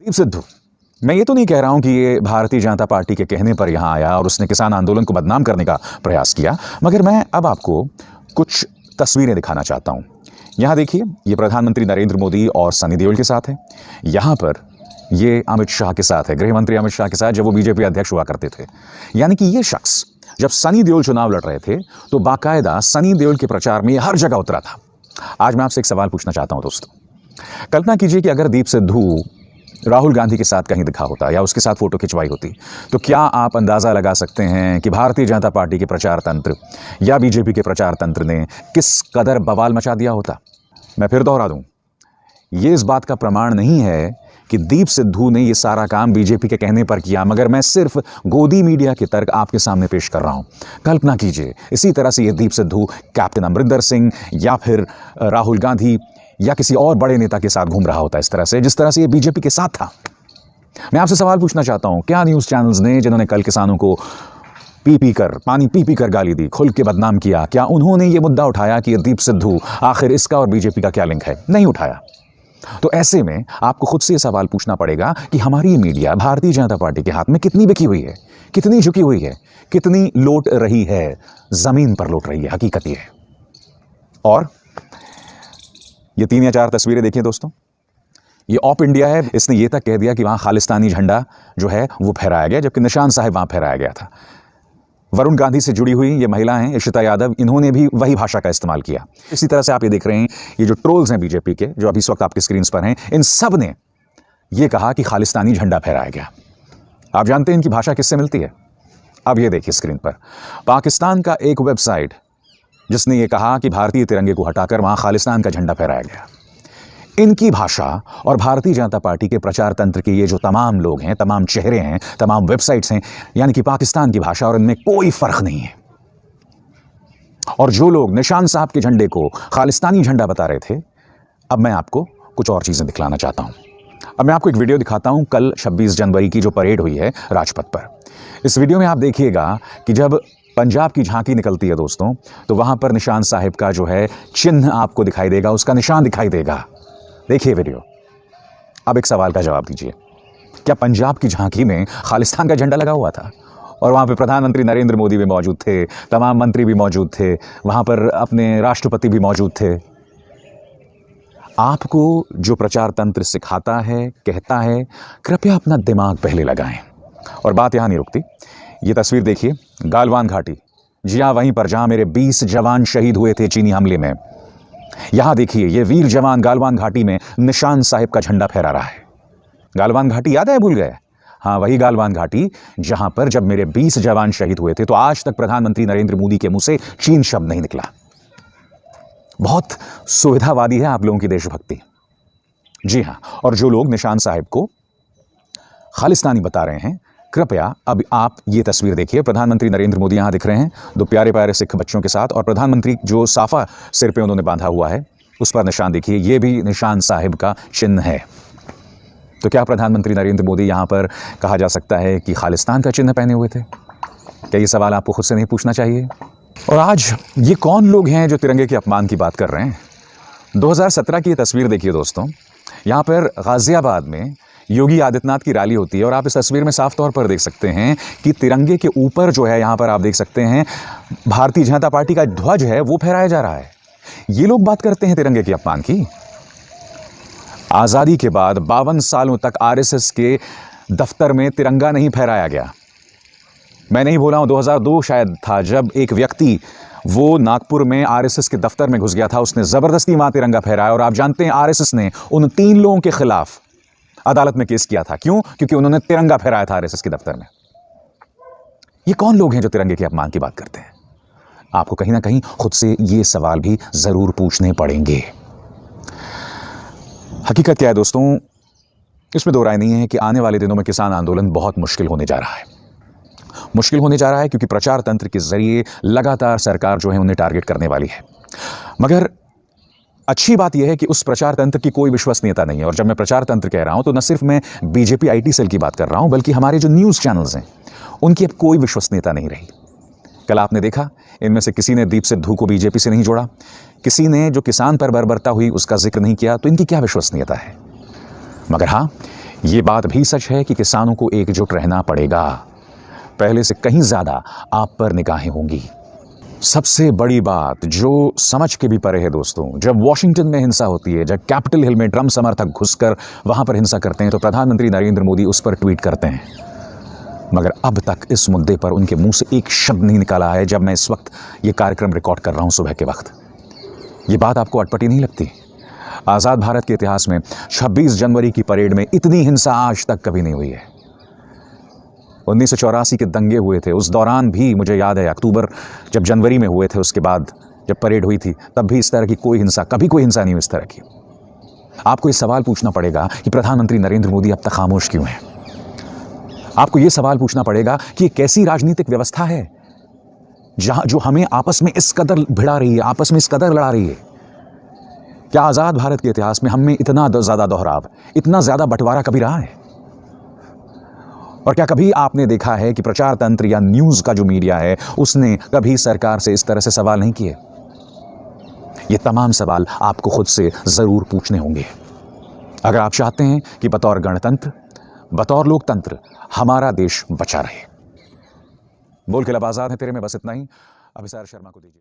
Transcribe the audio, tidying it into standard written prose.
दीप सिद्धू, मैं ये तो नहीं कह रहा हूं कि ये भारतीय जनता पार्टी के कहने पर यहां आया और उसने किसान आंदोलन को बदनाम करने का प्रयास किया, मगर मैं अब आपको कुछ तस्वीरें दिखाना चाहता हूं। यहां देखिए, ये प्रधानमंत्री नरेंद्र मोदी और सनी देओल के साथ है। यहां पर ये अमित शाह के साथ है, गृह मंत्री अमित शाह के साथ, जब वो बीजेपी अध्यक्ष हुआ करते थे। यानी कि ये शख्स जब सनी देओल चुनाव लड़ रहे थे तो बाकायदा सनी देओल के प्रचार में हर जगह उतरा था। आज मैं आपसे एक सवाल पूछना चाहता हूं दोस्तों, कल्पना कीजिए कि अगर दीप सिद्धू राहुल गांधी के साथ कहीं दिखा होता या उसके साथ फोटो खिंचवाई होती, तो क्या आप अंदाजा लगा सकते हैं कि भारतीय जनता पार्टी के प्रचार तंत्र या बीजेपी के प्रचार तंत्र ने किस कदर बवाल मचा दिया होता? मैं फिर दोहरा दूं, ये इस बात का प्रमाण नहीं है कि दीप सिद्धू ने ये सारा काम बीजेपी के कहने पर किया, मगर मैं सिर्फ गोदी मीडिया के तर्क आपके सामने पेश कर रहा हूं। कल्पना कीजिए इसी तरह से ये दीप सिद्धू कैप्टन अमरिंदर सिंह या फिर राहुल गांधी या किसी और बड़े नेता के साथ घूम रहा होता, इस तरह से जिस तरह से ये बीजेपी के साथ था। मैं आपसे सवाल पूछना चाहता हूं, क्या न्यूज़ चैनल्स ने जिन्होंने कल किसानों को पानी पी पी कर गाली दी, खुल के बदनाम किया, क्या उन्होंने ये मुद्दा उठाया कि ये दीप सिद्धू आखिर इसका और बीजेपी का क्या लिंक है? नहीं उठाया। तो ऐसे में आपको खुद से ये सवाल पूछना पड़ेगा कि हमारी मीडिया भारतीय जनता पार्टी के हाथ में कितनी बिकी हुई है, कितनी झुकी हुई है, कितनी लौट रही है, जमीन पर लौट रही है, हकीकत ये है। और ये 3 या 4 तस्वीरें देखिए दोस्तों, ये ऑप इंडिया है, इसने ये तक कह दिया कि वहां खालिस्तानी झंडा जो है वो फहराया गया, जबकि निशान साहिब वहां फहराया गया था। वरुण गांधी से जुड़ी हुई ये महिला हैं इशिता यादव, इन्होंने भी वही भाषा का इस्तेमाल किया। इसी तरह से आप ये देख रहे हैं, ये जो ट्रोल्स हैं बीजेपी के, जो अभी इस वक्त आपकी स्क्रीन पर हैं, इन सब ने ये कहा कि खालिस्तानी झंडा फहराया गया। आप जानते हैं इनकी भाषा किससे मिलती है? अब ये देखिए स्क्रीन पर, पाकिस्तान का एक वेबसाइट जिसने ये कहा कि भारतीय तिरंगे को हटाकर वहां खालिस्तान का झंडा फहराया गया। इनकी भाषा और भारतीय जनता पार्टी के प्रचार तंत्र के ये जो तमाम लोग हैं, तमाम चेहरे हैं, तमाम वेबसाइट्स हैं, यानी कि पाकिस्तान की भाषा और इनमें कोई फर्क नहीं है। और जो लोग निशान साहब के झंडे को खालिस्तानी झंडा बता रहे थे, अब मैं आपको कुछ और चीजें दिखलाना चाहता हूं। अब मैं आपको एक वीडियो दिखाता हूं, कल 26 जनवरी की जो परेड हुई है राजपथ पर। इस वीडियो में आप देखिएगा कि जब पंजाब की झांकी निकलती है दोस्तों, तो वहां पर निशान साहिब का जो है चिन्ह आपको दिखाई देगा, उसका निशान दिखाई देगा। देखिए वीडियो। अब एक सवाल का जवाब दीजिए, क्या पंजाब की झांकी में खालिस्तान का झंडा लगा हुआ था? और वहां पे प्रधानमंत्री नरेंद्र मोदी भी मौजूद थे, तमाम मंत्री भी मौजूद थे, वहां पर अपने राष्ट्रपति भी मौजूद थे। आपको जो प्रचार तंत्र सिखाता है, कहता है, कृपया अपना दिमाग पहले लगाएं। और बात यहां नहीं रुकती। ये तस्वीर देखिए, गालवान घाटी, जी हाँ, वहीं पर जहां मेरे 20 जवान शहीद हुए थे चीनी हमले में। यहां देखिए, ये वीर जवान गालवान घाटी में निशान साहिब का झंडा फहरा रहा है। गालवान घाटी याद है, भूल गए? हाँ, वही गालवान घाटी जहां पर जब मेरे 20 जवान शहीद हुए थे, तो आज तक प्रधानमंत्री नरेंद्र मोदी के मुंह से चीन शब्द नहीं निकला। बहुत सुविधावादी है आप लोगों की देशभक्ति। जी हाँ, और जो लोग निशान साहिब को खालिस्तानी बता रहे हैं, कृपया अब आप ये तस्वीर देखिए। प्रधानमंत्री नरेंद्र मोदी यहां दिख रहे हैं 2 प्यारे प्यारे सिख बच्चों के साथ, और प्रधानमंत्री जो साफा सिर पे उन्होंने बांधा हुआ है उस पर निशान देखिए, ये भी निशान साहिब का चिन्ह है। तो क्या प्रधानमंत्री नरेंद्र मोदी यहां पर कहा जा सकता है कि खालिस्तान का चिन्ह पहने हुए थे? क्या ये सवाल आपको खुद से नहीं पूछना चाहिए? और आज ये कौन लोग हैं जो तिरंगे के अपमान की बात कर रहे हैं? 2017 की ये तस्वीर देखिए दोस्तों, यहाँ पर गाजियाबाद में योगी आदित्यनाथ की रैली होती है, और आप इस तस्वीर में साफ तौर पर देख सकते हैं कि तिरंगे के ऊपर जो है, यहाँ पर आप देख सकते हैं, भारतीय जनता पार्टी का ध्वज है वो फहराया जा रहा है। ये लोग बात करते हैं तिरंगे के अपमान की। आज़ादी के बाद 52 सालों तक आरएसएस के दफ्तर में तिरंगा नहीं फहराया गया। मैं नहीं बोला हूं, 2002 शायद था जब एक व्यक्ति वो नागपुर में आरएसएस के दफ्तर में घुस गया था, उसने जबरदस्ती वहां तिरंगा फहराया, और आप जानते हैं आरएसएस ने उन 3 लोगों के खिलाफ अदालत में केस किया था। क्यों? क्योंकि उन्होंने तिरंगा फहराया था आरएसएस के दफ्तर में। ये कौन लोग हैं जो तिरंगे के अपमान की बात करते हैं? आपको कहीं ना कहीं खुद से ये सवाल भी जरूर पूछने पड़ेंगे। हकीकत क्या है दोस्तों, इसमें दो राय नहीं है कि आने वाले दिनों में किसान आंदोलन बहुत मुश्किल होने जा रहा है। मुश्किल होने जा रहा है क्योंकि प्रचार तंत्र के जरिए लगातार सरकार जो है उन्हें टारगेट करने वाली है। मगर अच्छी बात यह है कि उस प्रचार तंत्र की कोई विश्वसनीयता नहीं है। और जब मैं प्रचार तंत्र कह रहा हूं तो न सिर्फ मैं बीजेपी आईटी सेल की बात कर रहा हूं, बल्कि हमारे जो न्यूज़ चैनल्स हैं उनकी अब कोई विश्वसनीयता नहीं रही। कल आपने देखा, इनमें से किसी ने दीप सिद्धू को बीजेपी से नहीं जोड़ा, किसी ने जो किसान पर बर्बरता हुई उसका जिक्र नहीं किया, तो इनकी क्या विश्वसनीयता है? मगर हाँ, ये बात भी सच है कि किसानों को एकजुट रहना पड़ेगा। पहले से कहीं ज्यादा आप पर निगाहें होंगी। सबसे बड़ी बात जो समझ के भी परे है दोस्तों, जब वॉशिंगटन में हिंसा होती है, जब कैपिटल हिल में ट्रंप समर्थक घुसकर वहां पर हिंसा करते हैं, तो प्रधानमंत्री नरेंद्र मोदी उस पर ट्वीट करते हैं। मगर अब तक इस मुद्दे पर उनके मुंह से एक शब्द नहीं निकाला है। जब मैं इस वक्त ये कार्यक्रम रिकॉर्ड कर रहा हूं सुबह के वक्त, ये बात आपको अटपटी नहीं लगती? आज़ाद भारत के इतिहास में 26 जनवरी की परेड में इतनी हिंसा आज तक कभी नहीं हुई है। 1984 के दंगे हुए थे, उस दौरान भी मुझे याद है अक्टूबर जब जनवरी में हुए थे, उसके बाद जब परेड हुई थी तब भी इस तरह की कभी कोई हिंसा नहीं हुई इस तरह की। आपको ये सवाल पूछना पड़ेगा कि प्रधानमंत्री नरेंद्र मोदी अब तक खामोश क्यों हैं? आपको ये सवाल पूछना पड़ेगा कि ये कैसी राजनीतिक व्यवस्था है जो हमें आपस में इस कदर भिड़ा रही है, आपस में इस कदर लड़ा रही है। क्या आज़ाद भारत के इतिहास में हम में इतना ज़्यादा दोहराव, इतना ज़्यादा बंटवारा कभी रहा है? और क्या कभी आपने देखा है कि प्रचार तंत्र या न्यूज़ का जो मीडिया है उसने कभी सरकार से इस तरह से सवाल नहीं किए? ये तमाम सवाल आपको खुद से ज़रूर पूछने होंगे अगर आप चाहते हैं कि बतौर गणतंत्र, बतौर लोकतंत्र हमारा देश बचा रहे। बोल के लब आज़ाद है तेरे में, बस इतना ही। अभिसार शर्मा को दीजिए।